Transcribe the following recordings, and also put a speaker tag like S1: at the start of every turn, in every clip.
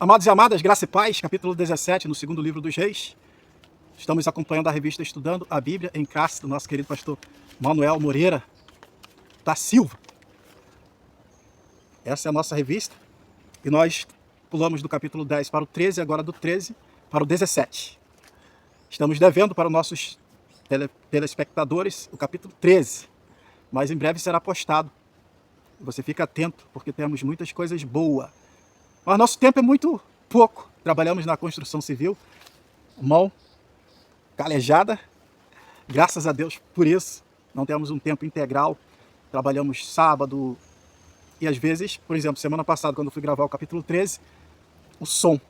S1: Amados e amadas, graça e paz, capítulo 17, no segundo livro dos Reis. Estamos acompanhando a revista Estudando a Bíblia em Classe, do nosso querido pastor Manuel Moreira da Silva. Essa é a nossa revista. E nós pulamos do capítulo 10 para o 13, agora do 13 para o 17. Estamos devendo para os nossos telespectadores o capítulo 13, mas em breve será postado. Você fica atento, porque temos muitas coisas boas. Mas nosso tempo é muito pouco. Trabalhamos na construção civil, mão calejada. Graças a Deus por isso. Não temos um tempo integral. Trabalhamos sábado e às vezes, por exemplo, semana passada, quando eu fui gravar o capítulo 13, o som.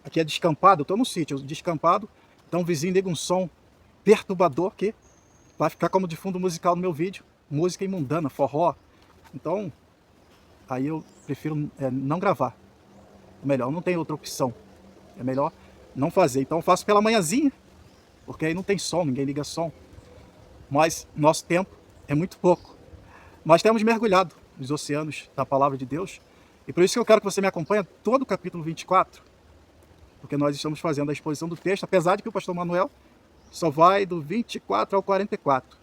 S1: Aqui é descampado, eu estou no sítio, descampado. Então o vizinho liga um som perturbador que vai ficar como de fundo musical no meu vídeo. Música imundana, forró. Então, aí eu prefiro não gravar. É melhor, não tem outra opção. É melhor não fazer. Então eu faço pela manhãzinha, porque aí não tem som, ninguém liga som. Mas nosso tempo é muito pouco. Nós temos mergulhado nos oceanos da palavra de Deus. E por isso que eu quero que você me acompanhe todo o capítulo 24. Porque nós estamos fazendo a exposição do texto, apesar de que o pastor Manuel só vai do 24 ao 44.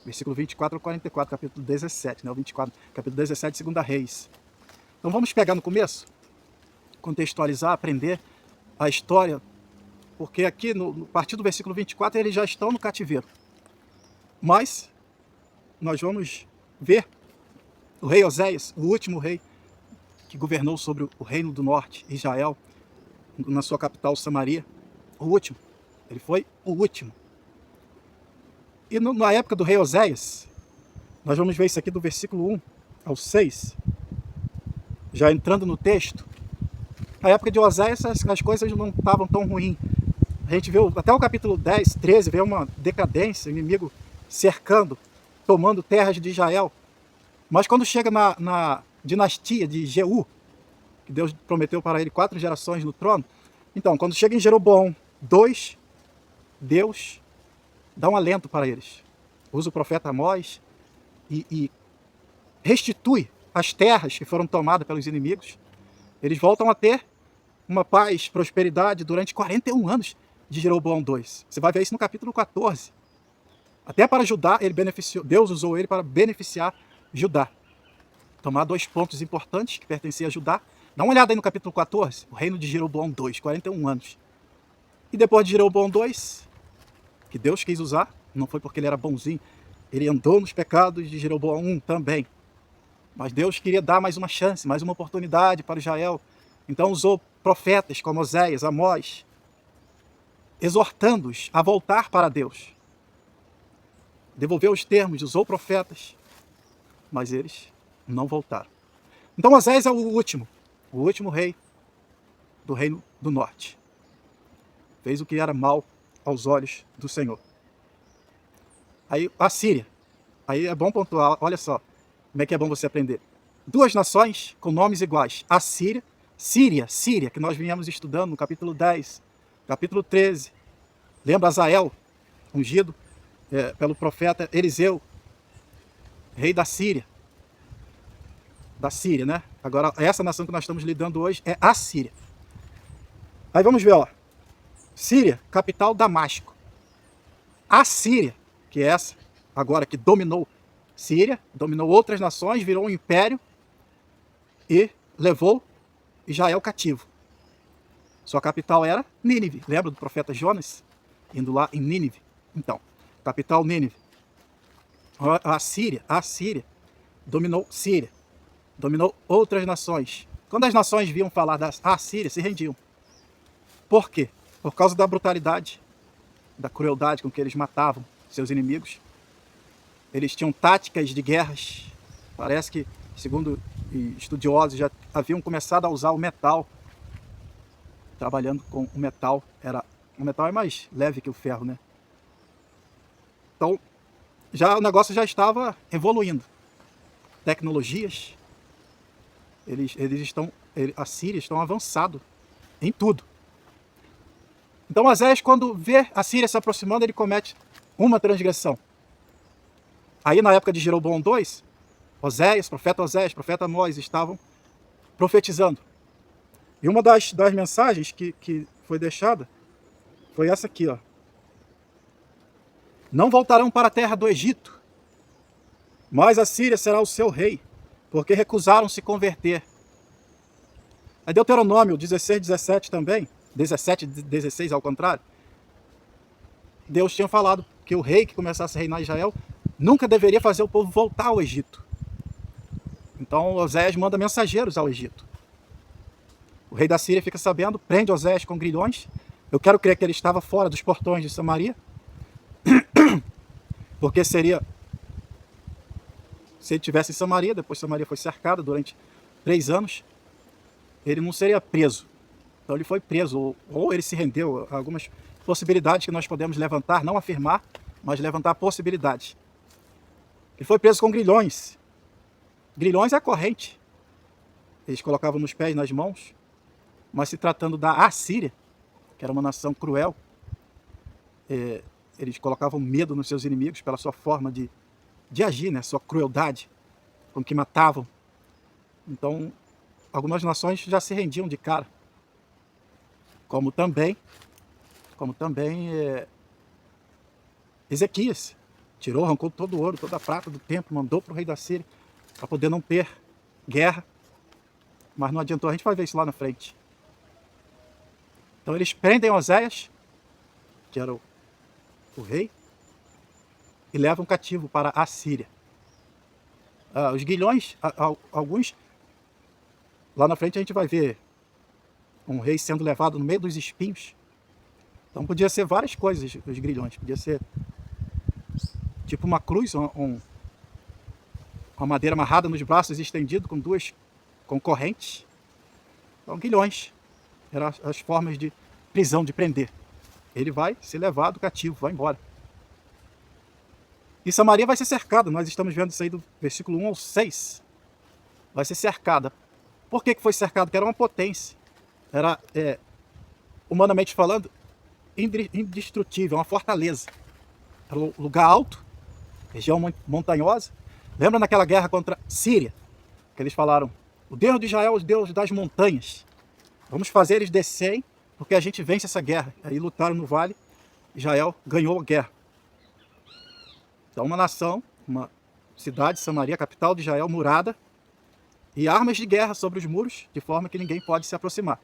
S1: Versículo 24 ao 44, capítulo 17, né? O 24, capítulo 17, 2 Reis. Então vamos pegar no começo, contextualizar, aprender a história, porque aqui, a partir do versículo 24, eles já estão no cativeiro. Mas nós vamos ver o rei Oséias, o último rei que governou sobre o reino do norte, Israel, na sua capital, Samaria. O último. Ele foi o último. E na época do rei Oséias, nós vamos ver isso aqui do versículo 1 ao 6, já entrando no texto. Na época de Oséias, as coisas não estavam tão ruins. A gente viu, até o capítulo 10, 13, veio uma decadência, o inimigo cercando, tomando terras de Israel. Mas quando chega na dinastia de Jeú, que Deus prometeu para ele 4 gerações no trono, então, quando chega em Jeroboão 2, Deus dá um alento para eles. Usa o profeta Amós e restitui as terras que foram tomadas pelos inimigos. Eles voltam a ter uma paz, prosperidade durante 41 anos de Jeroboão 2. Você vai ver isso no capítulo 14. Até para Judá, Deus usou ele para beneficiar Judá. Tomar 2 pontos importantes que pertenciam a Judá. Dá uma olhada aí no capítulo 14, o reino de Jeroboão 2, 41 anos. E depois de Jeroboão 2, que Deus quis usar, não foi porque ele era bonzinho, ele andou nos pecados de Jeroboão 1 também. Mas Deus queria dar mais uma chance, mais uma oportunidade para Israel. Então usou profetas como Oséias, Amós, exortando-os a voltar para Deus. Devolveu os termos, usou profetas, mas eles não voltaram. Então Oséias é o último rei do reino do norte. Fez o que era mal aos olhos do Senhor. Aí a Síria. Aí é bom pontuar, olha só, como é que é bom você aprender. 2 nações com nomes iguais. A Síria, Síria, que nós viemos estudando no capítulo 10, capítulo 13. Lembra Azael, ungido pelo profeta Eliseu, rei da Síria. Da Síria, né? Agora, essa nação que nós estamos lidando hoje é a Síria. Aí vamos ver, ó. Síria, capital Damasco. A Síria, que é essa, agora que dominou Síria, dominou outras nações, virou um império e levou Israel cativo. Sua capital era Nínive. Lembra do profeta Jonas? Indo lá em Nínive. Então, capital Nínive. A Síria dominou Síria. Dominou outras nações. Quando as nações viam falar da Síria, se rendiam. Por quê? Por causa da brutalidade, da crueldade com que eles matavam seus inimigos. Eles tinham táticas de guerras. Parece que, segundo estudiosos, já haviam começado a usar o metal. Trabalhando com o metal. O metal é mais leve que o ferro, né? Então, o negócio já estava evoluindo. Tecnologias. A Síria estão avançados em tudo. Então Oséias, quando vê a Síria se aproximando, ele comete uma transgressão. Aí na época de Jeroboão 2, profeta Amós estavam profetizando. E uma das mensagens que foi deixada foi essa aqui, ó. Não voltarão para a terra do Egito, mas a Síria será o seu rei, porque recusaram se converter. Aí Deuteronômio 16, 17 também, 17, 16 ao contrário, Deus tinha falado que o rei que começasse a reinar em Israel nunca deveria fazer o povo voltar ao Egito. Então Oséias manda mensageiros ao Egito. O rei da Síria fica sabendo, prende Oséias com grilhões. Eu quero crer que ele estava fora dos portões de Samaria, porque seria, se ele estivesse em Samaria, depois Samaria foi cercada durante 3 anos, ele não seria preso. Então ele foi preso, ou ele se rendeu a algumas possibilidades que nós podemos levantar, não afirmar, mas levantar possibilidades. Ele foi preso com grilhões. Grilhões é a corrente. Eles colocavam nos pés, nas mãos, mas se tratando da Assíria, que era uma nação cruel, eles colocavam medo nos seus inimigos pela sua forma de agir, né? Sua crueldade, com que matavam. Então, algumas nações já se rendiam de cara. Como também Ezequias tirou, arrancou todo o ouro, toda a prata do templo, mandou para o rei da Síria, para poder não ter guerra. Mas não adiantou, a gente vai ver isso lá na frente. Então eles prendem Oséias, que era o rei, e levam cativo para a Síria. Os guilhões, alguns, lá na frente a gente vai ver um rei sendo levado no meio dos espinhos. Então podia ser várias coisas os grilhões, podia ser tipo uma cruz, uma madeira amarrada nos braços, estendido com 2 correntes. Então guilhões eram as formas de prisão, de prender. Ele vai ser levado cativo, vai embora. E Samaria vai ser cercada, nós estamos vendo isso aí do versículo 1 ao 6. Vai ser cercada. Por que foi cercado? Porque era uma potência. Era, humanamente falando, indestrutível, uma fortaleza. Era um lugar alto, região montanhosa. Lembra naquela guerra contra a Síria? Que eles falaram, o Deus de Israel é o Deus das montanhas. Vamos fazer eles descerem, porque a gente vence essa guerra. Aí lutaram no vale, Israel ganhou a guerra. Então uma nação, uma cidade, Samaria, capital de Israel, murada, e armas de guerra sobre os muros, de forma que ninguém pode se aproximar.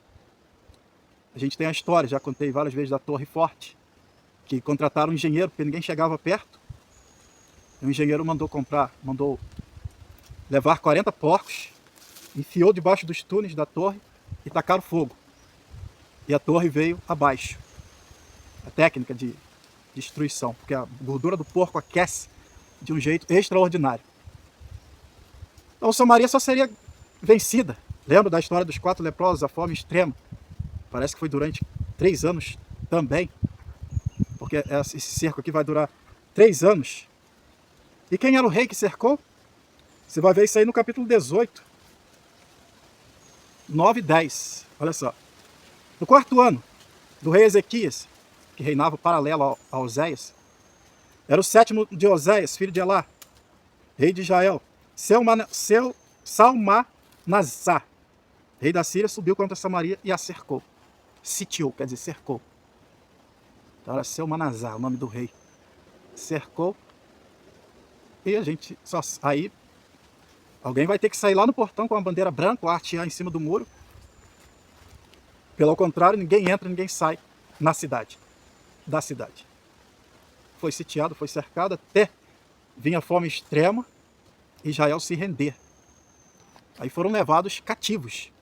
S1: A gente tem a história, já contei várias vezes, da Torre Forte, que contrataram um engenheiro, porque ninguém chegava perto. E o engenheiro mandou levar 40 porcos, enfiou debaixo dos túneis da torre e tacaram fogo. E a torre veio abaixo. A técnica de destruição, porque a gordura do porco aquece de um jeito extraordinário. Então Samaria só seria vencida. Lembra da história dos 4 leprosos, a fome extrema? Parece que foi durante 3 anos também, porque esse cerco aqui vai durar 3 anos. E quem era o rei que cercou? Você vai ver isso aí no capítulo 18, 9 e 10. Olha só. No 4º ano do rei Ezequias, que reinava paralelo a Oséias, era o 7º de Oséias, filho de Elá, rei de Israel. Salmanasar, rei da Síria, subiu contra Samaria e a cercou. Sitiou, quer dizer, cercou. Então era Salmanasar, o nome do rei. Cercou. E a gente só... Aí alguém vai ter que sair lá no portão com uma bandeira branca, ou artear em cima do muro. Pelo contrário, ninguém entra, ninguém sai da cidade. Foi sitiado, foi cercado, até vinha fome extrema e Israel se render. Aí foram levados cativos.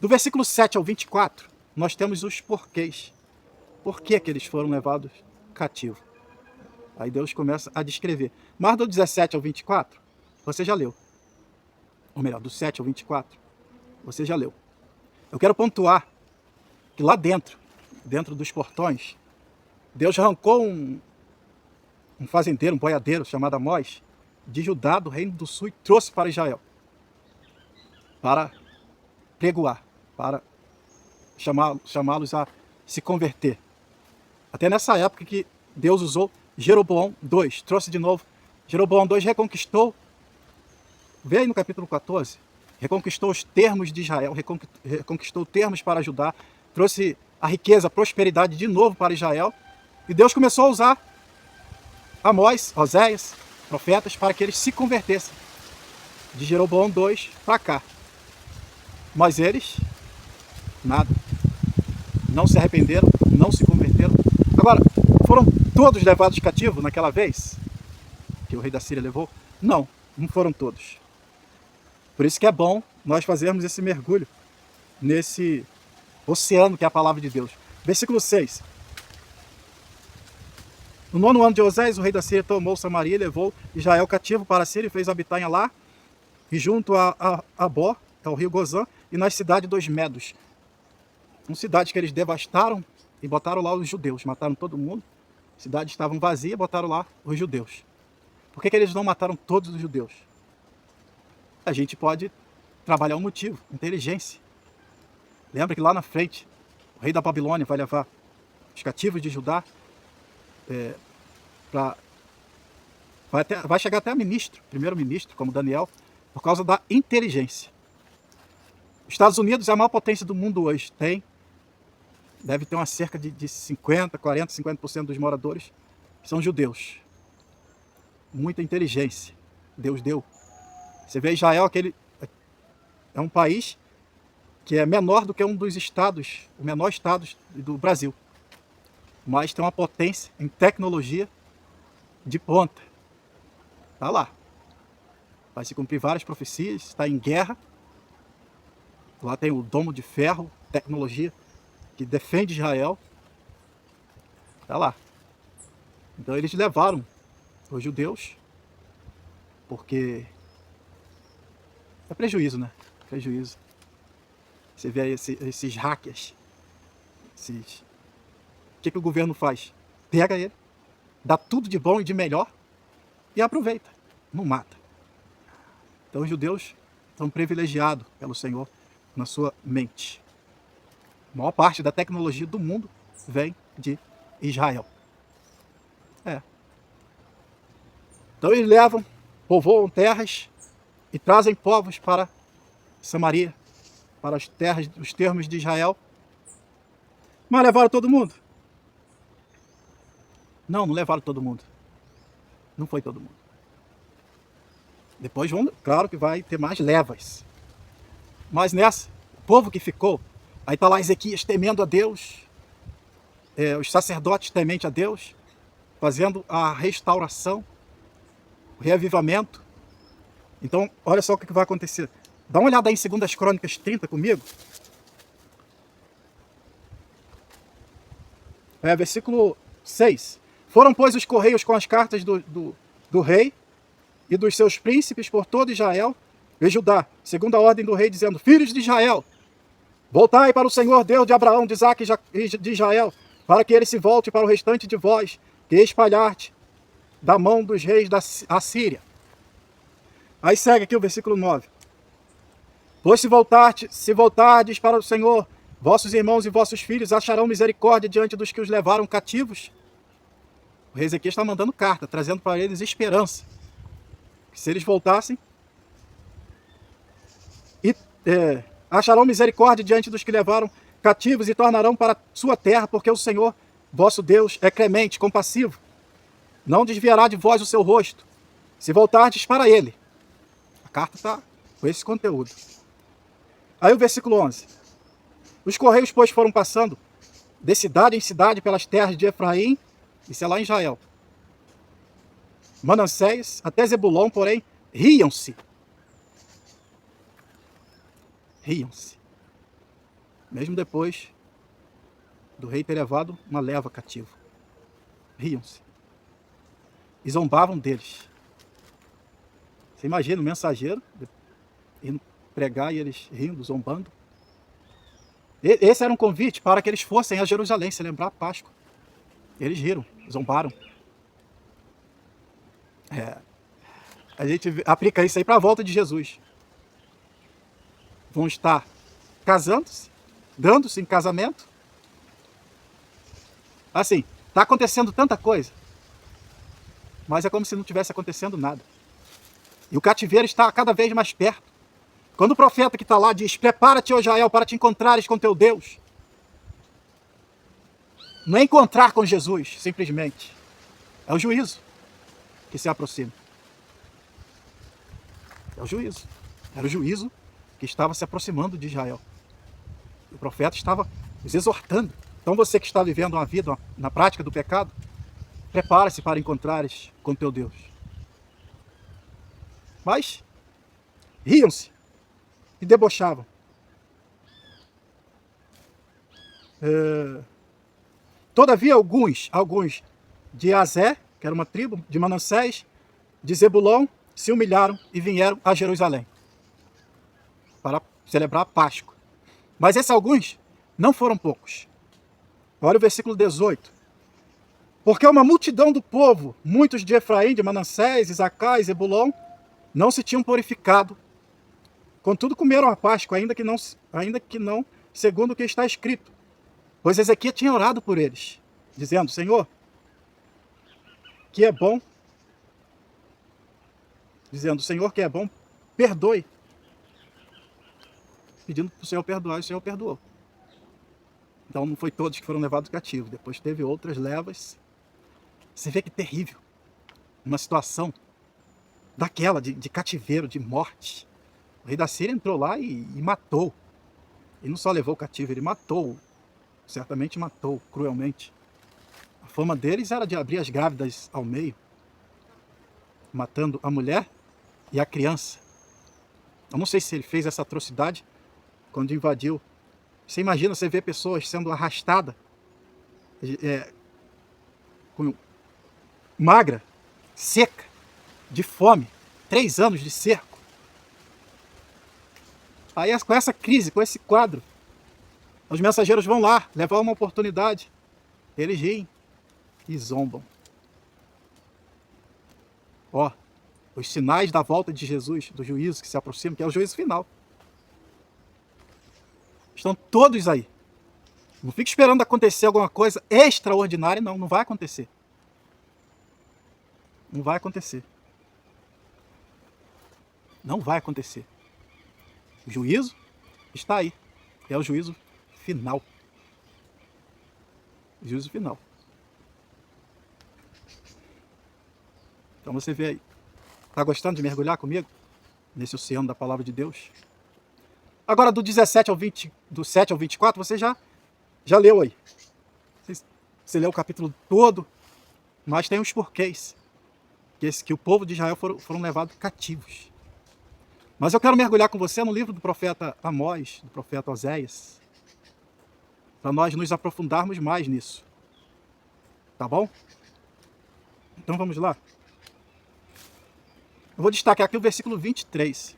S1: Do versículo 7 ao 24, nós temos os porquês. Por que eles foram levados cativos? Aí Deus começa a descrever. Mas do 17 ao 24, você já leu. Ou melhor, do 7 ao 24, você já leu. Eu quero pontuar que lá dentro dos portões, Deus arrancou um fazendeiro, um boiadeiro chamado Amós, de Judá, do reino do sul, e trouxe para Israel. Para pregoar, para chamá-los a se converter. Até nessa época que Deus usou Jeroboão II, trouxe de novo. Jeroboão II reconquistou. Vê aí no capítulo 14. reconquistou os termos de Israel, reconquistou termos para Judá, trouxe a riqueza, a prosperidade de novo para Israel. E Deus começou a usar Amós, Oséias, profetas, para que eles se convertessem. De Jeroboão 2 para cá. Mas eles, nada. Não se arrependeram, não se converteram. Agora, foram todos levados cativos naquela vez que o rei da Síria levou? Não, não foram todos. Por isso que é bom nós fazermos esse mergulho nesse oceano que é a palavra de Deus. Versículo 6. No 9º ano de Oséias, o rei da Síria tomou Samaria e levou Israel cativo para a Síria e fez habitar em Elá e junto a Abó, ao rio Gozã, e nas cidades dos Medos. São cidades que eles devastaram e botaram lá os judeus. Mataram todo mundo. Cidades estavam vazias e botaram lá os judeus. Por que eles não mataram todos os judeus? A gente pode trabalhar um motivo, inteligência. Lembra que lá na frente, o rei da Babilônia vai levar os cativos de Judá vai chegar até a ministro, primeiro-ministro, como Daniel, por causa da inteligência. Os Estados Unidos é a maior potência do mundo hoje. Deve ter uma cerca de 50%, 40%, 50% dos moradores são judeus. Muita inteligência Deus deu. Você vê Israel, é um país que é menor do que um dos estados, o menor estado do Brasil. Mas tem uma potência em tecnologia de ponta. Está lá. Vai se cumprir várias profecias, está em guerra. Lá tem o domo de ferro, tecnologia que defende Israel. Está lá. Então eles levaram os judeus, porque é prejuízo, né? Prejuízo. Você vê aí esses hackers. O que o governo faz? Pega ele, dá tudo de bom e de melhor e aproveita, não mata. Então os judeus são privilegiados pelo Senhor na sua mente. A maior parte da tecnologia do mundo vem de Israel. Então eles levam, povoam terras e trazem povos para Samaria, para as terras, os termos de Israel. Mas levaram todo mundo? Não levaram todo mundo. Não foi todo mundo. Depois, claro que vai ter mais levas. Mas nessa, o povo que ficou, aí está lá Ezequias temendo a Deus, os sacerdotes temente a Deus, fazendo a restauração, o reavivamento. Então, olha só o que vai acontecer. Dá uma olhada aí em 2 Crônicas 30 comigo. Versículo 6. Foram, pois, os correios com as cartas do rei e dos seus príncipes por todo Israel e Judá, segundo a ordem do rei, dizendo: filhos de Israel, voltai para o Senhor Deus de Abraão, de Isaque e de Israel, para que ele se volte para o restante de vós, que espalharte da mão dos reis da Assíria. Aí segue aqui o versículo 9. Pois se voltardes para o Senhor, vossos irmãos e vossos filhos acharão misericórdia diante dos que os levaram cativos. O rei Ezequias está mandando carta, trazendo para eles esperança. Que se eles voltassem, acharão misericórdia diante dos que levaram cativos e tornarão para sua terra, porque o Senhor, vosso Deus, é clemente, compassivo. Não desviará de vós o seu rosto, se voltardes para ele. A carta está com esse conteúdo. Aí o versículo 11. Os correios, pois, foram passando de cidade em cidade pelas terras de Efraim, isso é lá em Israel, Manassés, até Zebulon, porém, riam-se. Riam-se. Mesmo depois do rei ter levado uma leva cativa. Riam-se. E zombavam deles. Você imagina o mensageiro indo pregar e eles rindo, zombando. Esse era um convite para que eles fossem a Jerusalém, se lembrar a Páscoa. Eles riram, zombaram. A gente aplica isso aí para a volta de Jesus. Vão estar casando-se, dando-se em casamento. Assim, está acontecendo tanta coisa, mas é como se não tivesse acontecendo nada. E o cativeiro está cada vez mais perto. Quando o profeta que está lá diz, prepara-te, ó Israel, para te encontrares com teu Deus. Não é encontrar com Jesus, simplesmente. É o juízo que se aproxima. É o juízo. Era o juízo que estava se aproximando de Israel. O profeta estava os exortando. Então você que está vivendo uma vida na prática do pecado, prepare-se para encontrares com teu Deus. Mas riam-se e debochavam. Todavia alguns de Azé, que era uma tribo, de Manassés, de Zebulão, se humilharam e vieram a Jerusalém para celebrar a Páscoa. Mas esses alguns não foram poucos. Olha o versículo 18. Porque uma multidão do povo, muitos de Efraim, de Manassés, Isacar e Zebulão, não se tinham purificado. Contudo, comeram a Páscoa, ainda que não segundo o que está escrito. Pois Ezequias tinha orado por eles, dizendo, Senhor, que é bom, perdoe. Pedindo para o Senhor perdoar, e o Senhor perdoou. Então não foi todos que foram levados cativos, depois teve outras levas. Você vê que terrível, uma situação daquela de cativeiro, de morte. O rei da Síria entrou lá e matou. E não só levou o cativo, ele matou. Certamente matou cruelmente. A fama deles era de abrir as grávidas ao meio, matando a mulher e a criança. Eu não sei se ele fez essa atrocidade quando invadiu. Você imagina, você vê pessoas sendo arrastadas, magra, seca, de fome, 3 anos de cerco. Aí com essa crise, com esse quadro, os mensageiros vão lá, levar uma oportunidade. Eles riem e zombam. Ó, os sinais da volta de Jesus, do juízo que se aproxima, que é o juízo final. Estão todos aí. Não fique esperando acontecer alguma coisa extraordinária, não vai acontecer. Não vai acontecer. Não vai acontecer. O juízo está aí. É o juízo final. O juízo final. Então você vê aí. Está gostando de mergulhar comigo? Nesse oceano da palavra de Deus? Agora do 17 ao 20, do 7 ao 24, você já leu aí. Você leu o capítulo todo, mas tem uns porquês. Que o povo de Israel foram levados cativos. Mas eu quero mergulhar com você no livro do profeta Amós, do profeta Oséias, para nós nos aprofundarmos mais nisso. Tá bom? Então vamos lá. Eu vou destacar aqui o versículo 23.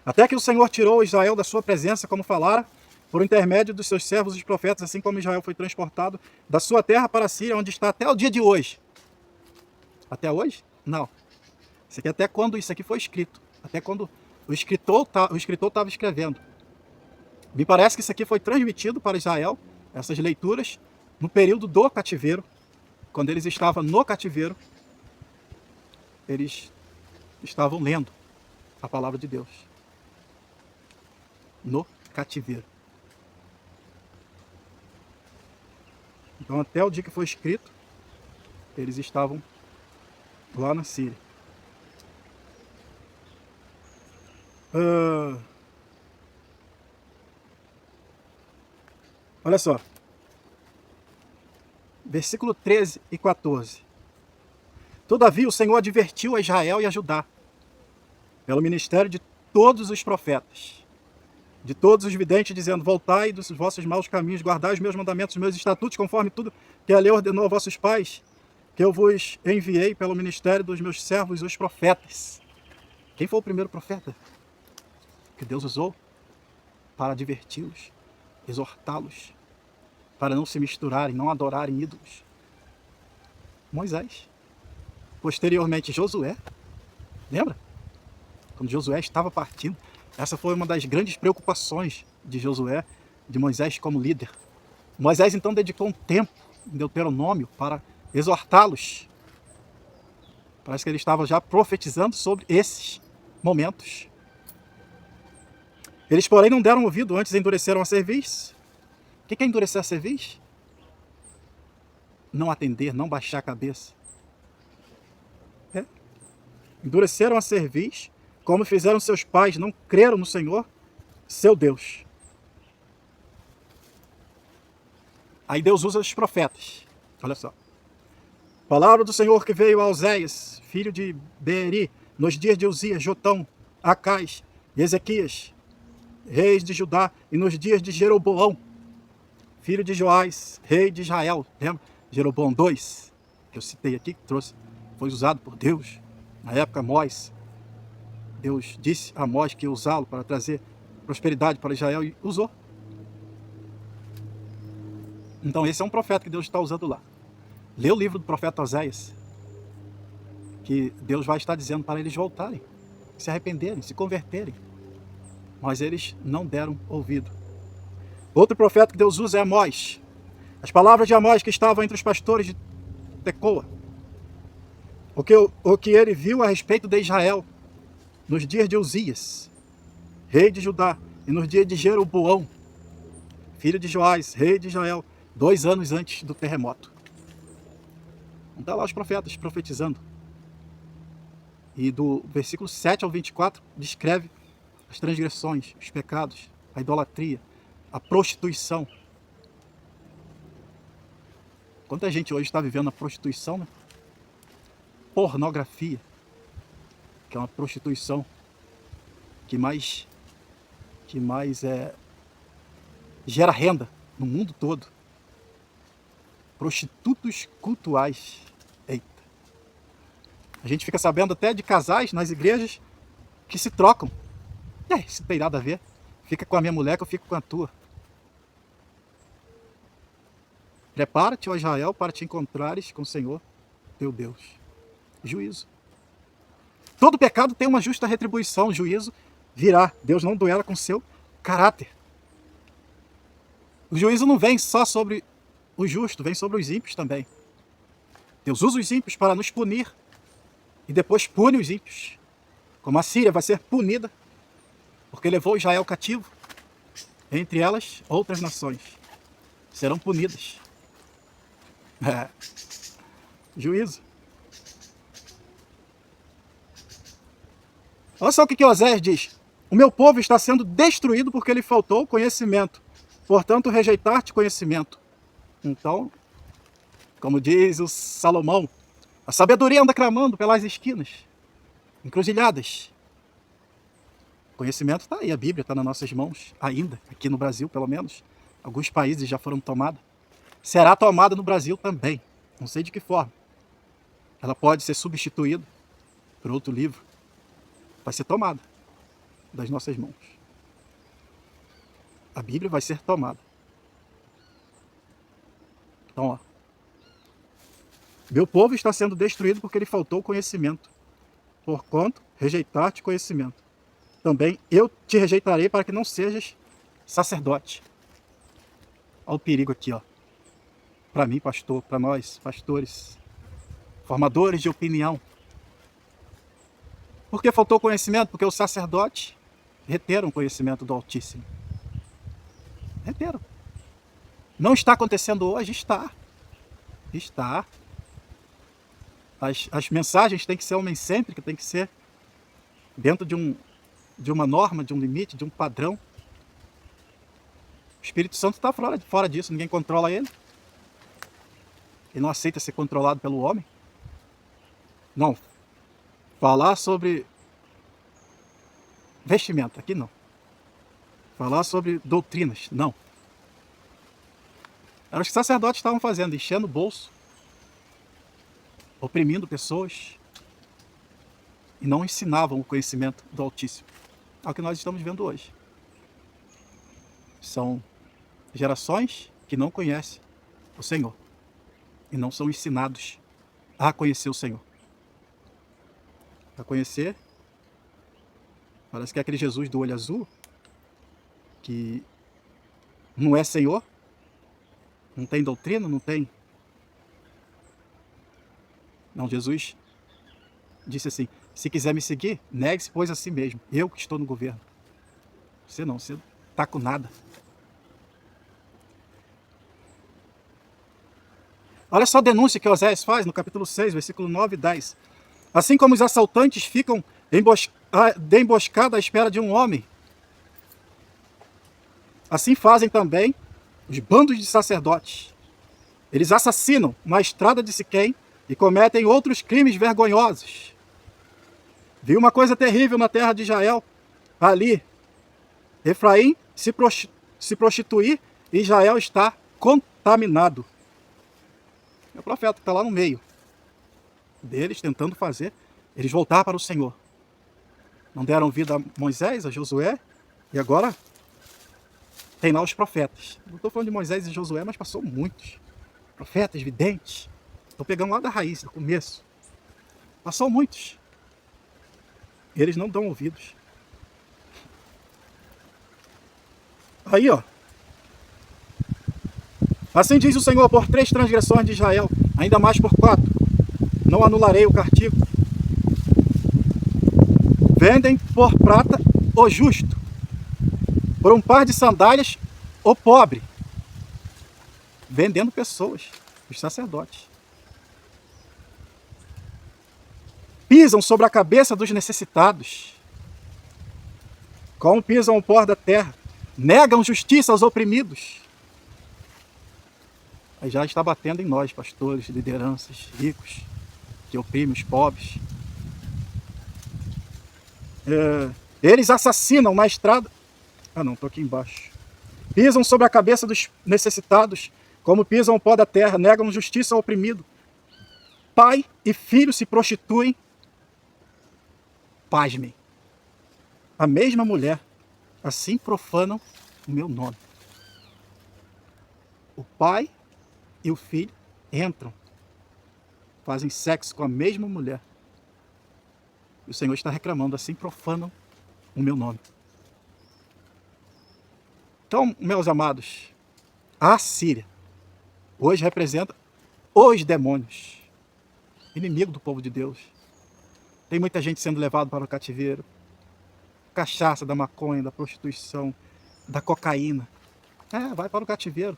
S1: Até que o Senhor tirou Israel da sua presença, como falara, por intermédio dos seus servos os profetas, assim como Israel foi transportado da sua terra para a Síria, onde está até o dia de hoje. Até hoje? Não. Isso aqui é até quando isso aqui foi escrito. Até quando o escritor estava escrevendo. Me parece que isso aqui foi transmitido para Israel, essas leituras, no período do cativeiro. Quando eles estavam no cativeiro, eles estavam lendo a palavra de Deus. No cativeiro. Então até o dia que foi escrito, eles estavam lá na Síria. Olha só. Versículo 13 e 14. Todavia o Senhor advertiu a Israel e a Judá, pelo ministério de todos os profetas, de todos os videntes, dizendo, voltai dos vossos maus caminhos, guardai os meus mandamentos, os meus estatutos, conforme tudo que a lei ordenou a vossos pais, que eu vos enviei pelo ministério dos meus servos, os profetas. Quem foi o primeiro profeta que Deus usou para adverti-los, exortá-los, para não se misturarem, não adorarem ídolos? Moisés. Posteriormente, Josué. Lembra? Quando Josué estava partindo, essa foi uma das grandes preocupações de Josué, de Moisés como líder. Moisés então dedicou um tempo em Deuteronômio para exortá-los. Parece que ele estava já profetizando sobre esses momentos. Eles, porém, não deram ouvido, antes endureceram a cerviz. O que é endurecer a cerviz? Não atender, não baixar a cabeça. É. Endureceram a cerviz, como fizeram seus pais, não creram no Senhor, seu Deus. Aí Deus usa os profetas. Olha só. Palavra do Senhor que veio a Oséias, filho de Beeri, nos dias de Uzias, Jotão, Acais e Ezequias, reis de Judá, e nos dias de Jeroboão, filho de Joás, rei de Israel. Lembra? Jeroboão 2, que eu citei aqui, que trouxe, foi usado por Deus. Na época, Amós, Deus disse a Amós que ia usá-lo para trazer prosperidade para Israel e usou. Então esse é um profeta que Deus está usando lá. Lê o livro do profeta Oséias, que Deus vai estar dizendo para eles voltarem, se arrependerem, se converterem. Mas eles não deram ouvido. Outro profeta que Deus usa é Amós. As palavras de Amós que estavam entre os pastores de Tecoa. O que ele viu a respeito de Israel nos dias de Uzias, rei de Judá, e nos dias de Jeroboão, filho de Joás, rei de Israel, 2 anos antes do terremoto. Então está lá os profetas profetizando. E do versículo 7 ao 24 descreve as transgressões, os pecados, a idolatria, a prostituição. Quanta gente hoje está vivendo a prostituição, né? Pornografia, que é uma prostituição que mais gera renda no mundo todo. Prostitutos cultuais. Eita. A gente fica sabendo até de casais nas igrejas que se trocam. Isso não tem nada a ver. Fica com a minha mulher que eu fico com a tua. Prepara-te, ó Israel, para te encontrares com o Senhor, teu Deus. Juízo. Todo pecado tem uma justa retribuição. Juízo virá. Deus não duela com seu caráter. O juízo não vem só sobre o justo, vem sobre os ímpios também. Deus usa os ímpios para nos punir e depois pune os ímpios. Como a Síria vai ser punida porque levou Israel cativo, entre elas outras nações serão punidas. Juízo. Olha só o que Oséias diz. O meu povo está sendo destruído porque lhe faltou conhecimento. Portanto, rejeitar-te conhecimento. Então, como diz o Salomão, a sabedoria anda clamando pelas esquinas, encruzilhadas. Conhecimento está aí, a Bíblia está nas nossas mãos, ainda, aqui no Brasil pelo menos. Alguns países já foram tomados. Será tomada no Brasil também, não sei de que forma. Ela pode ser substituída por outro livro. Vai ser tomada das nossas mãos. A Bíblia vai ser tomada. Então, ó. Meu povo está sendo destruído porque lhe faltou conhecimento. Porquanto rejeitar-te conhecimento. Também eu te rejeitarei para que não sejas sacerdote. Olha o perigo aqui, ó. Para mim, pastor, para nós, pastores, formadores de opinião. Por que faltou conhecimento? Porque os sacerdotes reteram o conhecimento do Altíssimo. Reteram. Não está acontecendo hoje? Está. Está. As mensagens têm que ser homem-cêntricas, têm que ser dentro de uma norma, de um limite, de um padrão. O Espírito Santo está fora disso, ninguém controla ele. Ele não aceita ser controlado pelo homem. Não. Falar sobre vestimenta, aqui não. Falar sobre doutrinas, não. Era o que os sacerdotes estavam fazendo, enchendo o bolso, oprimindo pessoas, e não ensinavam o conhecimento do Altíssimo. É o que nós estamos vendo hoje. São gerações que não conhecem o Senhor e não são ensinados a conhecer o Senhor. Para conhecer, parece que é aquele Jesus do olho azul, que não é Senhor, não tem doutrina, não tem. Não, Jesus disse assim: se quiser me seguir, negue-se, pois, a si mesmo. Eu que estou no governo. Você não, você tá com nada. Olha só a denúncia que Oséias faz no capítulo 6, versículo 9 e 10. Assim como os assaltantes ficam de emboscada à espera de um homem, assim fazem também os bandos de sacerdotes. Eles assassinam na estrada de Siquém e cometem outros crimes vergonhosos. Vi uma coisa terrível na terra de Israel. Ali, Efraim se prostituir e Israel está contaminado. É o profeta que está lá no meio deles, tentando fazer eles voltar para o Senhor. Não deram vida a Moisés, a Josué, e agora tem lá os profetas. Não estou falando de Moisés e Josué, mas passou muitos. Profetas, videntes. Estou pegando lá da raiz, do começo. Passou muitos. Eles não dão ouvidos. Aí, ó. Assim diz o Senhor, por 3 transgressões de Israel, ainda mais por 4, não anularei o castigo. Vendem por prata o justo, por um par de sandálias o pobre. Vendendo pessoas, os sacerdotes. Pisam sobre a cabeça dos necessitados, como pisam o pó da terra. Negam justiça aos oprimidos. Aí já está batendo em nós, pastores, lideranças, ricos, que oprimem os pobres. Eles assassinam na estrada. Ah não, estou aqui embaixo. Pisam sobre a cabeça dos necessitados, como pisam o pó da terra, negam justiça ao oprimido. Pai e filho se prostituem. Pasmem. A mesma mulher, assim profanam o meu nome. O pai e o filho entram, fazem sexo com a mesma mulher. E o Senhor está reclamando, assim profanam o meu nome. Então, meus amados, a Síria hoje representa os demônios, inimigo do povo de Deus. Tem muita gente sendo levada para o cativeiro. Cachaça, da maconha, da prostituição, da cocaína. Vai para o cativeiro.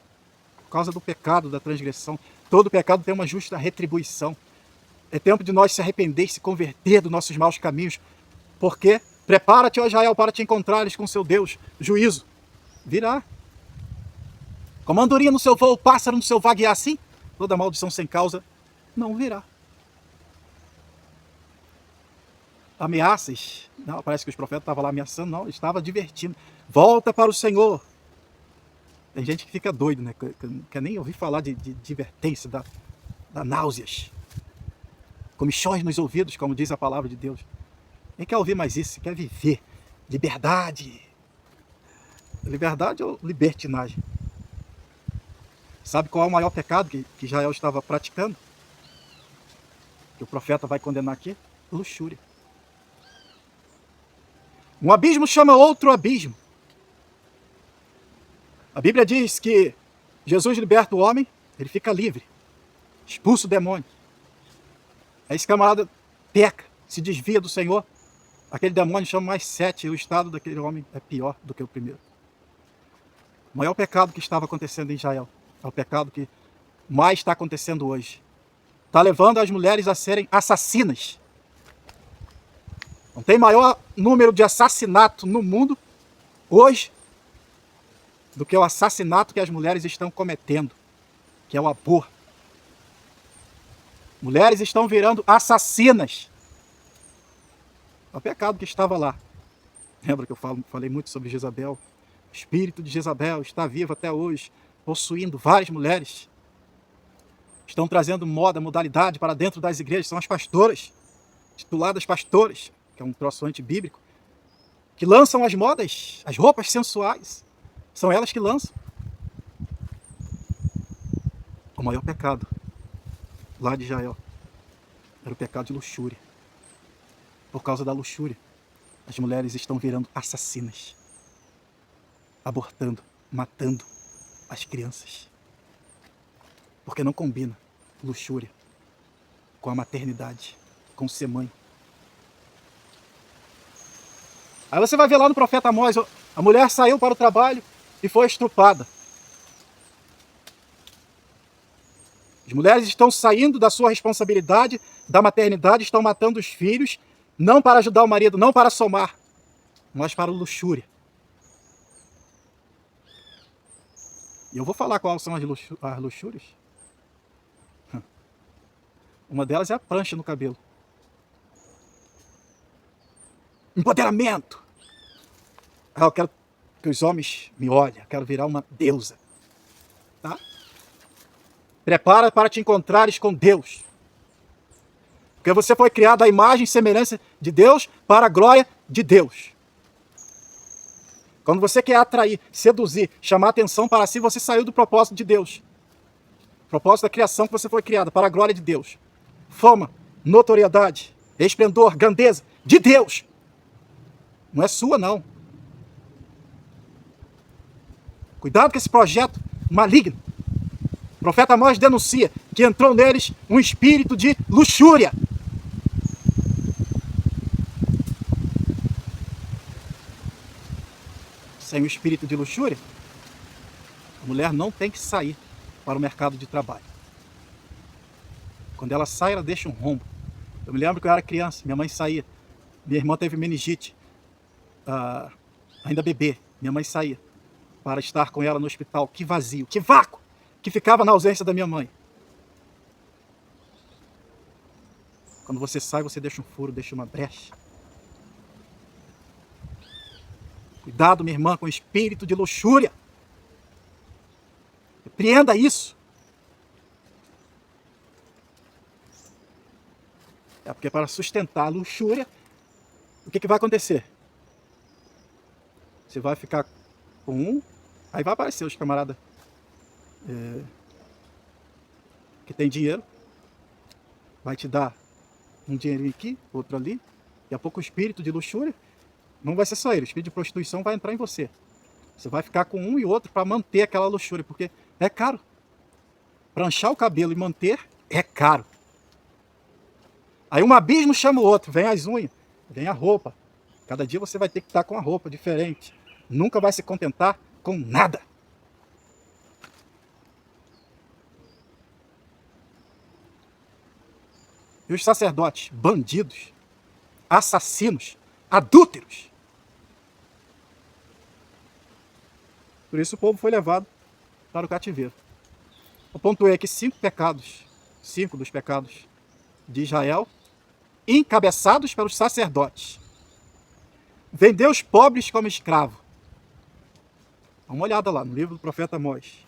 S1: Por causa do pecado, da transgressão. Todo pecado tem uma justa retribuição. É tempo de nós se arrepender e se converter dos nossos maus caminhos. Porque prepara-te, ó Israel, para te encontrares com seu Deus. Juízo virá. Como a andorinha no seu voo, o pássaro no seu vaguear assim, toda maldição sem causa não virá. Ameaças, não, parece que os profetas estavam lá ameaçando, não, estava divertindo. Volta para o Senhor. Tem gente que fica doido, né? Que não quer nem ouvir falar de advertência, da náuseas. Comichões nos ouvidos, como diz a palavra de Deus. Quem quer ouvir mais isso? Quer viver liberdade. Liberdade ou libertinagem? Sabe qual é o maior pecado que Israel estava praticando? Que o profeta vai condenar aqui? Luxúria. Um abismo chama outro abismo. A Bíblia diz que Jesus liberta o homem, ele fica livre, expulsa o demônio. Aí esse camarada peca, se desvia do Senhor, aquele demônio chama mais 7, e o estado daquele homem é pior do que o primeiro. O maior pecado que estava acontecendo em Israel é o pecado que mais está acontecendo hoje. Está levando as mulheres a serem assassinas. Não tem maior número de assassinato no mundo hoje do que o assassinato que as mulheres estão cometendo, que é o aborto. Mulheres estão virando assassinas. É o pecado que estava lá. Lembra que eu falei muito sobre Jezabel? O espírito de Jezabel está vivo até hoje, possuindo várias mulheres. Estão trazendo moda, modalidade para dentro das igrejas. São as pastoras, tituladas pastoras, que é um troço antibíblico, que lançam as modas, as roupas sensuais. São elas que lançam. O maior pecado lá de Israel era o pecado de luxúria. Por causa da luxúria, as mulheres estão virando assassinas, abortando, matando as crianças. Porque não combina luxúria com a maternidade, com ser mãe. Aí você vai ver lá no profeta A mulher saiu para o trabalho e foi estrupada. As mulheres estão saindo da sua responsabilidade, da maternidade, estão matando os filhos, não para ajudar o marido, não para somar, mas para luxúria. E eu vou falar quais são as luxúrias. Uma delas é a prancha no cabelo. Empoderamento. Eu quero que os homens me olhem, eu quero virar uma deusa. Tá? Prepara para te encontrares com Deus. Porque você foi criado à imagem e semelhança de Deus para a glória de Deus. Quando você quer atrair, seduzir, chamar atenção para si, você saiu do propósito de Deus. O propósito da criação que você foi criado para a glória de Deus. Fama, notoriedade, esplendor, grandeza de Deus. Não é sua, não. Cuidado com esse projeto maligno. O profeta Amós denuncia que entrou neles um espírito de luxúria. Sem o espírito de luxúria, a mulher não tem que sair para o mercado de trabalho. Quando ela sai, ela deixa um rombo. Eu me lembro que eu era criança, minha mãe saía. Minha irmã teve meningite, ainda bebê. Minha mãe saía para estar com ela no hospital. Que vazio, que vácuo que ficava na ausência da minha mãe. Quando você sai, você deixa um furo, deixa uma brecha. Cuidado, minha irmã, com o espírito de luxúria. Repreenda isso. É porque para sustentar a luxúria, o que vai acontecer? Você vai ficar com um, aí vai aparecer os camaradas que tem dinheiro, vai te dar um dinheirinho aqui, outro ali, daqui a pouco o espírito de luxúria não vai ser só ele, o espírito de prostituição vai entrar em você. Você vai ficar com um e outro para manter aquela luxúria, porque é caro. Pranchar o cabelo e manter é caro. Aí um abismo chama o outro, vem as unhas, vem a roupa. Cada dia você vai ter que estar com uma roupa diferente. Nunca vai se contentar com nada. E os sacerdotes, bandidos, assassinos, adúlteros. Por isso o povo foi levado para o cativeiro. O ponto é que 5 dos pecados de Israel, encabeçados pelos sacerdotes, vender os pobres como escravo. Dá uma olhada lá no livro do profeta Amós,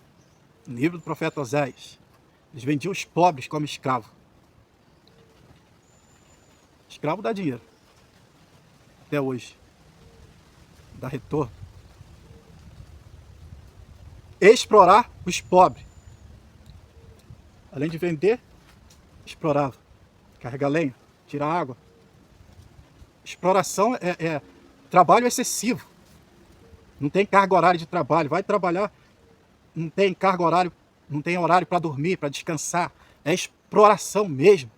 S1: no livro do profeta Oséias. Eles vendiam os pobres como escravo. Escravo dá dinheiro. Até hoje. Dá retorno. Explorar os pobres. Além de vender, explorava. Carregar lenha, tirar água. Exploração é trabalho excessivo. Não tem carga horária de trabalho. Vai trabalhar, não tem carga horária, não tem horário para dormir, para descansar. É exploração mesmo.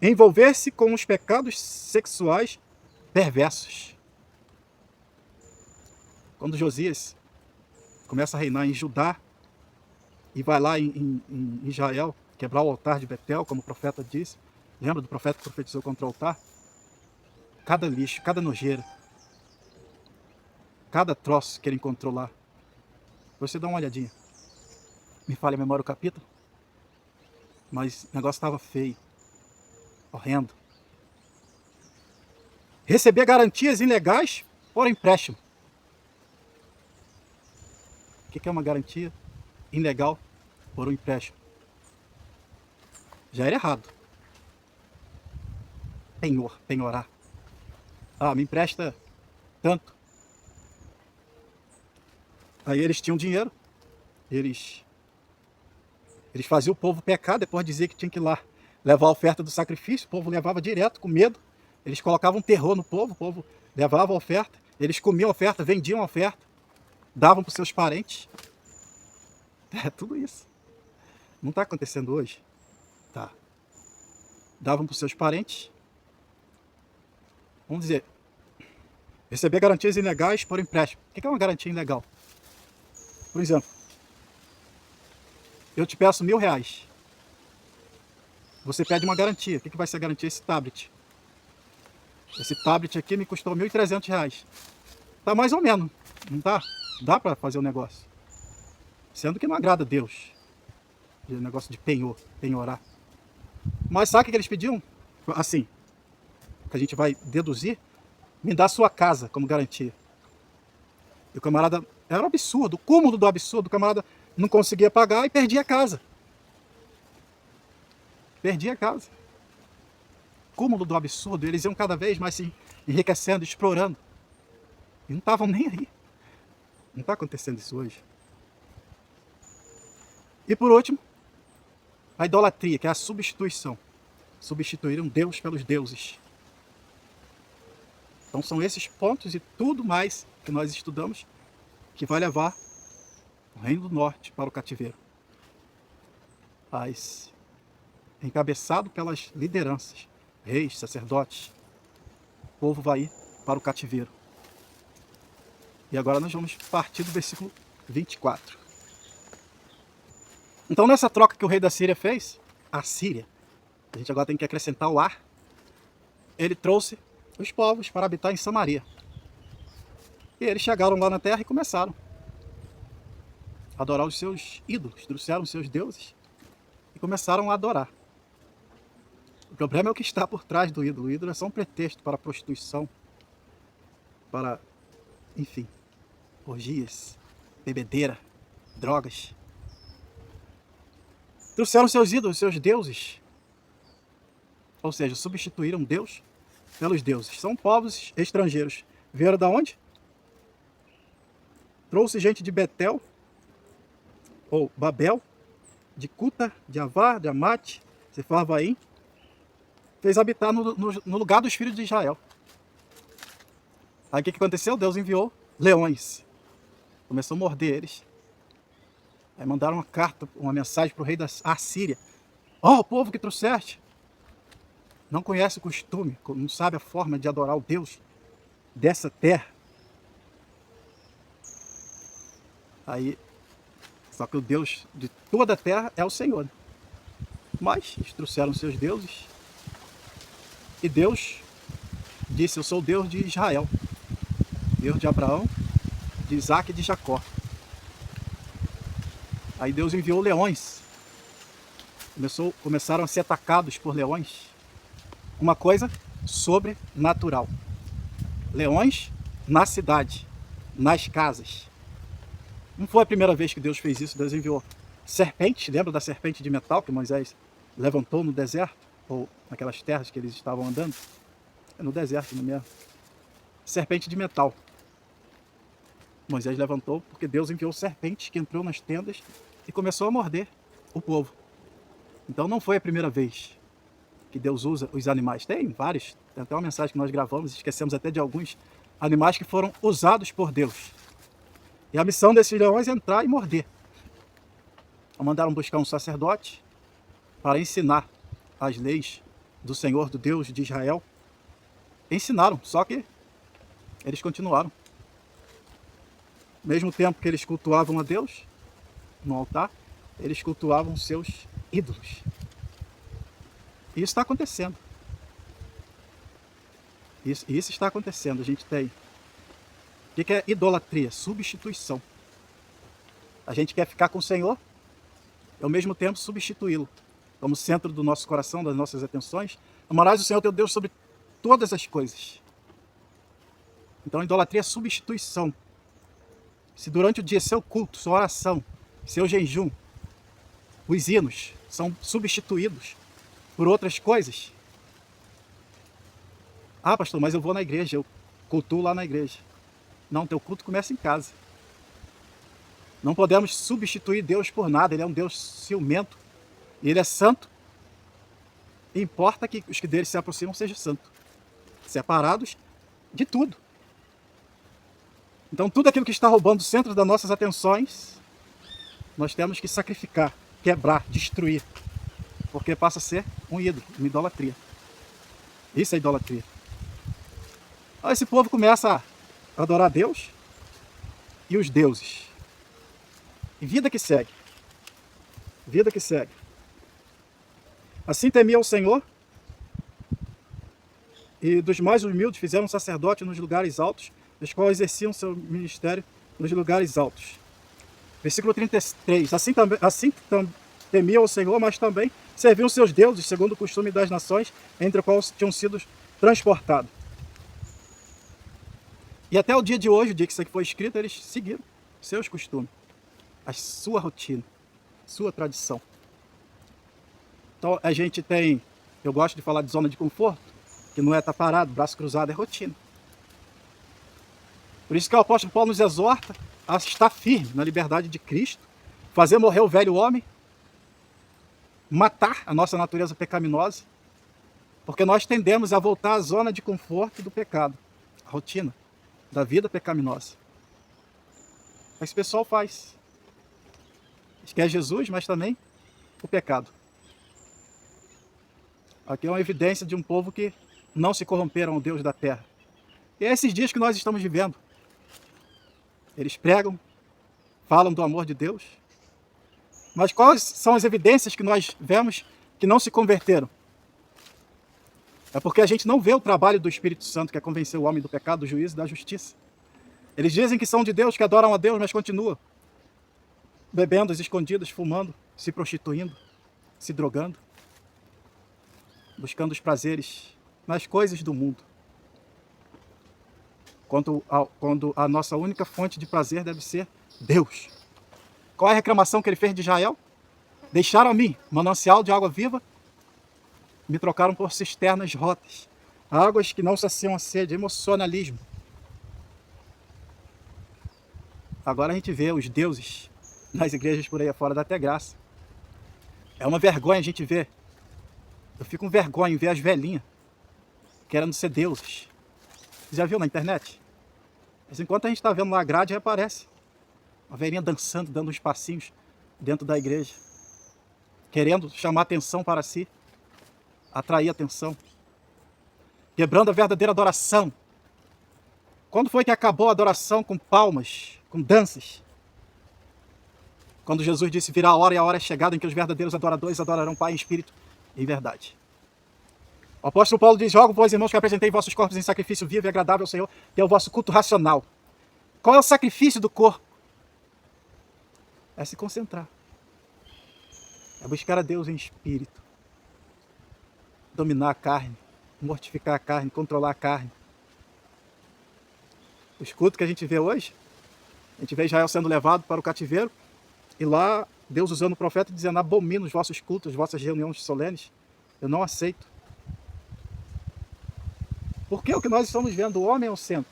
S1: Envolver-se com os pecados sexuais perversos. Quando Josias começa a reinar em Judá e vai lá em Israel quebrar o altar de Betel, como o profeta disse, lembra do profeta que profetizou contra o altar? Cada lixo, cada nojeira, cada troço que ele encontrou lá. Você dá uma olhadinha. Me fale a memória o capítulo, mas o negócio estava feio, horrendo. Receber garantias ilegais por empréstimo. O que é uma garantia ilegal por um empréstimo? Já era errado. Penhorar. Me empresta tanto. Aí eles tinham dinheiro, eles faziam o povo pecar, depois dizer que tinha que ir lá levar a oferta do sacrifício, o povo levava direto, com medo. Eles colocavam terror no povo, o povo levava a oferta, eles comiam a oferta, vendiam a oferta, davam para os seus parentes. É tudo isso. Não está acontecendo hoje? Tá. Davam para os seus parentes. Vamos dizer, Receber garantias ilegais por empréstimo. O que é uma garantia ilegal? Por exemplo, eu te peço R$1.000. Você pede uma garantia. O que vai ser a garantia? Esse tablet. Esse tablet aqui me custou R$1.300. Tá mais ou menos, não tá? Dá para fazer o negócio. Sendo que não agrada a Deus. O negócio de penhorar. Mas sabe o que eles pediam? Assim, que a gente vai deduzir, me dá sua casa como garantia. E o camarada, era um absurdo, o cúmulo do absurdo, o camarada não conseguia pagar e perdia a casa. Perdia a casa. Cúmulo do absurdo, eles iam cada vez mais se enriquecendo, explorando. E não estavam nem aí. Não está acontecendo isso hoje. E por último, a idolatria, que é a substituição. Substituíram Deus pelos deuses. Então são esses pontos e tudo mais que nós estudamos que vai levar o Reino do Norte para o cativeiro. Mas encabeçado pelas lideranças, reis, sacerdotes, o povo vai ir para o cativeiro. E agora nós vamos partir do versículo 24. Então nessa troca que o rei da Síria fez, a Síria, a gente agora tem que acrescentar o ar, ele trouxe os povos para habitar em Samaria. E eles chegaram lá na terra e começaram a adorar os seus ídolos, trouxeram os seus deuses e começaram a adorar. O problema é o que está por trás do ídolo. O ídolo é só um pretexto para prostituição, para, enfim, orgias, bebedeira, drogas. Trouxeram seus ídolos, seus deuses. Ou seja, substituíram Deus pelos deuses. São povos estrangeiros. Vieram da onde? Trouxe gente de Betel, ou Babel, de Cuta, de Avá, de Amate, Sefarvaim. Fez habitar no lugar dos filhos de Israel. Aí o que aconteceu? Deus enviou leões. Começou a morder eles. Aí mandaram uma carta, uma mensagem para o rei da Assíria. Ó, o povo que trouxeste não conhece o costume, não sabe a forma de adorar o Deus dessa terra. Aí, só que o Deus de toda a terra é o Senhor. Mas eles trouxeram seus deuses. E Deus disse, eu sou o Deus de Israel. Deus de Abraão, de Isaac e de Jacó. Aí Deus enviou leões. Começaram a ser atacados por leões. Uma coisa sobrenatural. Leões na cidade, nas casas. Não foi a primeira vez que Deus fez isso. Deus enviou serpentes. Lembra da serpente de metal que Moisés levantou no deserto? Ou naquelas terras que eles estavam andando? É no deserto, não é mesmo? Serpente de metal. Moisés levantou porque Deus enviou serpentes que entrou nas tendas e começou a morder o povo. Então não foi a primeira vez que Deus usa os animais. Tem vários. Tem até uma mensagem que nós gravamos, esquecemos até de alguns animais que foram usados por Deus. E a missão desses leões é entrar e morder. Mandaram buscar um sacerdote para ensinar as leis do Senhor, do Deus de Israel. Ensinaram, só que eles continuaram. Ao mesmo tempo que eles cultuavam a Deus no altar, eles cultuavam seus ídolos. E isso está acontecendo. Isso está acontecendo. A gente tem... O que é idolatria? Substituição. A gente quer ficar com o Senhor e ao mesmo tempo substituí-lo como centro do nosso coração, das nossas atenções. Amarás o Senhor teu Deus sobre todas as coisas. Então a idolatria é substituição. Se durante o dia seu culto, sua oração, seu jejum, os hinos são substituídos por outras coisas. Ah, pastor, mas eu vou na igreja, eu cultuo lá na igreja. Não, teu culto começa em casa. Não podemos substituir Deus por nada. Ele é um Deus ciumento. Ele é santo. E importa que os que dele se aproximam sejam santos. Separados de tudo. Então tudo aquilo que está roubando o centro das nossas atenções, nós temos que sacrificar, quebrar, destruir. Porque passa a ser um ídolo, uma idolatria. Isso é idolatria. Aí esse povo começa adorar Deus e os deuses. E vida que segue. Vida que segue. Assim temiam o Senhor, e dos mais humildes fizeram um sacerdote nos lugares altos, os quais exerciam seu ministério nos lugares altos. Versículo 33. Assim temiam o Senhor, mas também serviam seus deuses, segundo o costume das nações, entre as quais tinham sido transportados. E até o dia de hoje, o dia que isso aqui foi escrito, eles seguiram seus costumes, a sua rotina, sua tradição. Então a gente tem, eu gosto de falar de zona de conforto, que não é estar parado, braço cruzado, é rotina. Por isso que o apóstolo Paulo nos exorta a estar firme na liberdade de Cristo, fazer morrer o velho homem, matar a nossa natureza pecaminosa, porque nós tendemos a voltar à zona de conforto do pecado, a rotina da vida pecaminosa. Esse pessoal faz. Quer Jesus, mas também o pecado. Aqui é uma evidência de um povo que não se corromperam ao Deus da terra. E é esses dias que nós estamos vivendo. Eles pregam, falam do amor de Deus, mas quais são as evidências que nós vemos que não se converteram? É porque a gente não vê o trabalho do Espírito Santo, que é convencer o homem do pecado, do juízo e da justiça. Eles dizem que são de Deus, que adoram a Deus, mas continuam bebendo às escondidas, fumando, se prostituindo, se drogando, buscando os prazeres nas coisas do mundo. Quando a nossa única fonte de prazer deve ser Deus. Qual é a reclamação que ele fez de Israel? Deixaram a mim manancial de água viva, me trocaram por cisternas rotas, águas que não saciam a sede, emocionalismo. Agora a gente vê os deuses nas igrejas por aí afora, dá até graça. É uma vergonha a gente ver. Eu fico com vergonha em ver as velhinhas querendo ser deuses. Você já viu na internet? Mas enquanto a gente está vendo lá a grade, aparece uma velhinha dançando, dando uns passinhos dentro da igreja, querendo chamar atenção para si, atrair atenção, quebrando a verdadeira adoração. Quando foi que acabou a adoração com palmas, com danças? Quando Jesus disse, virá a hora e a hora é chegada em que os verdadeiros adoradores adorarão o Pai em espírito e em verdade. O apóstolo Paulo diz, rogo, pois, irmãos, que apresentei vossos corpos em sacrifício vivo e agradável ao Senhor, que é o vosso culto racional. Qual é o sacrifício do corpo? É se concentrar. É buscar a Deus em espírito. Dominar a carne, mortificar a carne, controlar a carne. Os cultos que a gente vê hoje, a gente vê Israel sendo levado para o cativeiro, e lá Deus usando o profeta dizendo, abomino os vossos cultos, as vossas reuniões solenes, eu não aceito. Porque o que nós estamos vendo, o homem é o centro.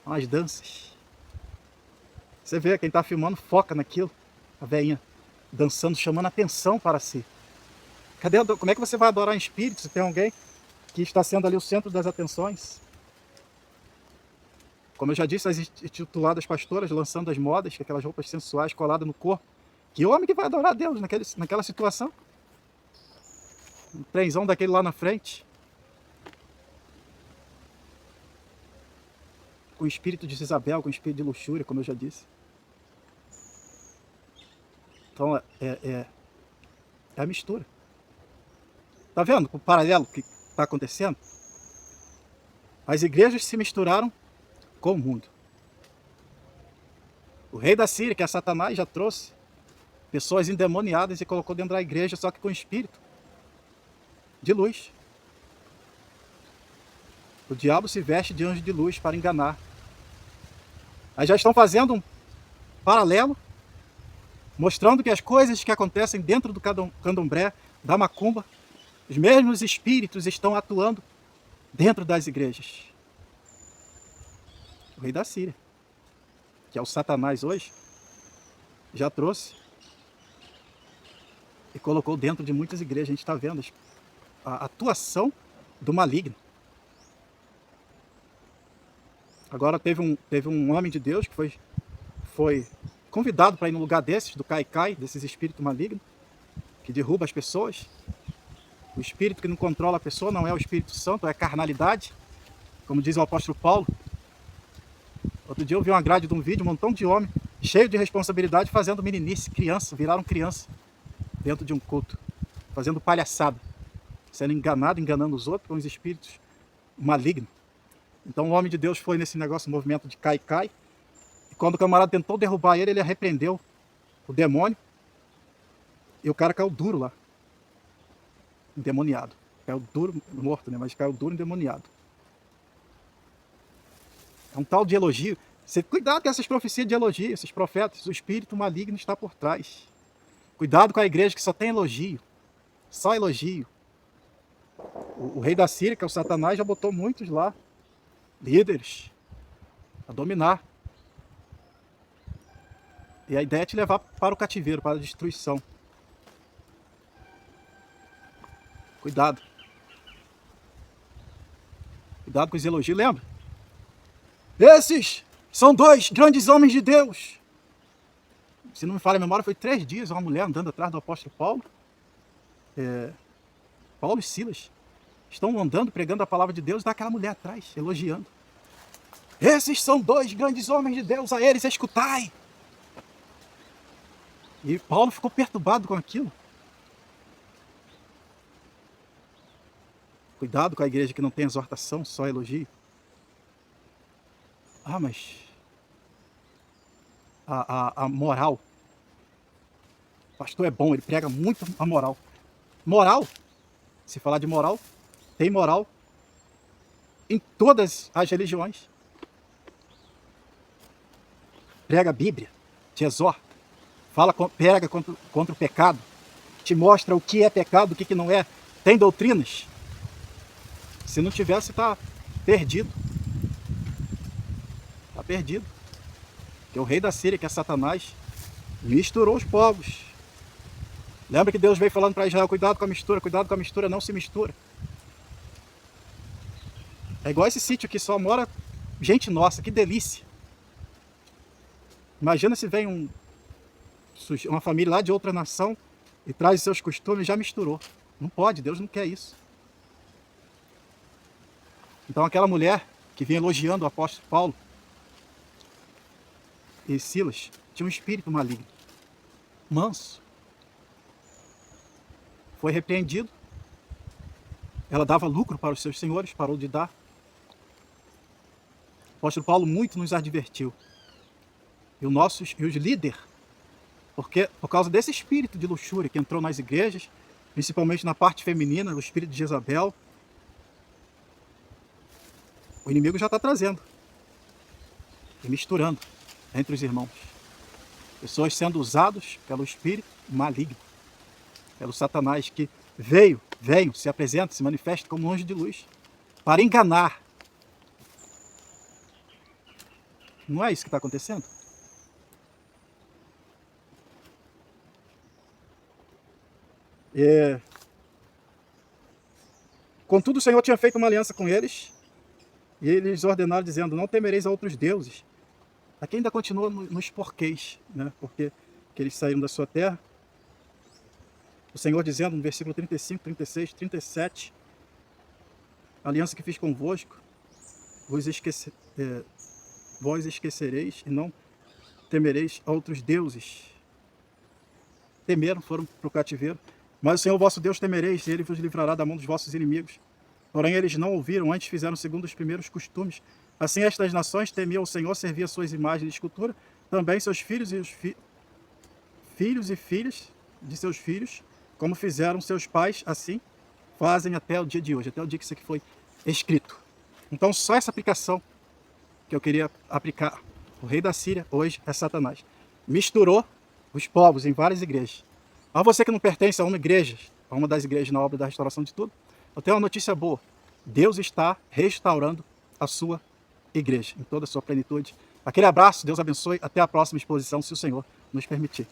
S1: As danças. Você vê, quem está filmando foca naquilo, a velhinha dançando, chamando atenção para si. Como é que você vai adorar em espírito se tem alguém que está sendo ali o centro das atenções? Como eu já disse, as intituladas pastoras lançando as modas, aquelas roupas sensuais coladas no corpo. Que homem que vai adorar a Deus naquela situação? Um trenzão daquele lá na frente. Com o espírito de Isabel, com o espírito de luxúria, como eu já disse. Então é a mistura. Tá vendo o paralelo que está acontecendo? As igrejas se misturaram com o mundo. O rei da Síria, que é Satanás, já trouxe pessoas endemoniadas e colocou dentro da igreja, só que com espírito de luz. O diabo se veste de anjo de luz para enganar. Aí já estão fazendo um paralelo, mostrando que as coisas que acontecem dentro do candomblé, da macumba, os mesmos espíritos estão atuando dentro das igrejas. O rei da Síria, que é o Satanás hoje, já trouxe e colocou dentro de muitas igrejas. A gente está vendo a atuação do maligno. Agora teve um homem de Deus que foi convidado para ir no lugar desses, do Caicai, desses espíritos malignos, que derruba as pessoas. O espírito que não controla a pessoa não é o Espírito Santo, é a carnalidade. Como diz o apóstolo Paulo, outro dia eu vi uma grade de um vídeo, um montão de homem, cheio de responsabilidade, fazendo meninice, criança, viraram criança, dentro de um culto, fazendo palhaçada, sendo enganado, enganando os outros com os espíritos malignos. Então o homem de Deus foi nesse negócio, movimento de cai. E quando o camarada tentou derrubar ele, ele arrepreendeu o demônio. E o cara caiu duro lá. Endemoniado. Caiu duro, morto, né? Mas caiu duro, endemoniado. É um tal de elogio. Você, cuidado com essas profecias de elogio, esses profetas. O espírito maligno está por trás. Cuidado com a igreja que só tem elogio. Só elogio. O rei da Síria, que é o Satanás, já botou muitos lá. Líderes. A dominar. E a ideia é te levar para o cativeiro, para a destruição. Cuidado. Cuidado com os elogios, lembra? Esses são 2 grandes homens de Deus. Se não me falha a memória, foi 3 dias uma mulher andando atrás do apóstolo Paulo. Paulo e Silas estão andando, pregando a palavra de Deus, e dá aquela mulher atrás, elogiando. Esses são 2 grandes homens de Deus, a eles escutai. E Paulo ficou perturbado com aquilo. Cuidado com a igreja que não tem exortação, só elogio. Ah, mas a moral. O pastor é bom, ele prega muito a moral. Moral, se falar de moral, tem moral em todas as religiões. Prega a Bíblia, te exorta, prega contra o pecado, te mostra o que é pecado, o que não é. Tem doutrinas. Se não tiver, você está perdido. Está perdido. Porque o rei da Síria, que é Satanás, misturou os povos. Lembra que Deus veio falando para Israel, cuidado com a mistura, não se mistura. É igual esse sítio aqui, só mora gente nossa, que delícia. Imagina se vem uma família lá de outra nação e traz seus costumes, já misturou. Não pode, Deus não quer isso. Então aquela mulher que vinha elogiando o apóstolo Paulo e Silas tinha um espírito maligno, manso. Foi repreendido. Ela dava lucro para os seus senhores, parou de dar. O apóstolo Paulo muito nos advertiu. E os líderes, porque por causa desse espírito de luxúria que entrou nas igrejas, principalmente na parte feminina, o espírito de Jezabel, o inimigo já está trazendo e misturando entre os irmãos. Pessoas sendo usados pelo espírito maligno, pelo Satanás, que veio, se apresenta, se manifesta como um anjo de luz, para enganar. Não é isso que está acontecendo? Contudo, o Senhor tinha feito uma aliança com eles, e eles ordenaram, dizendo, não temereis a outros deuses. Aqui ainda continua nos porquês, né? Porque que eles saíram da sua terra. O Senhor dizendo no versículo 35, 36, 37, a aliança que fiz convosco, vós esquecereis e não temereis a outros deuses. Temeram, foram para o cativeiro. Mas o Senhor vosso Deus temereis, e Ele vos livrará da mão dos vossos inimigos. Porém eles não ouviram, antes fizeram segundo os primeiros costumes. Assim estas nações temiam o Senhor, serviam suas imagens de escultura, também seus filhos e os filhos e filhas de seus filhos, como fizeram seus pais, assim fazem até o dia de hoje, até o dia que isso aqui foi escrito. Então só essa aplicação que eu queria aplicar. O rei da Síria hoje é Satanás. Misturou os povos em várias igrejas. Mas você que não pertence a uma igreja, a uma das igrejas na obra da restauração de tudo, eu tenho uma notícia boa. Deus está restaurando a sua igreja em toda a sua plenitude. Aquele abraço, Deus abençoe. Até a próxima exposição, se o Senhor nos permitir.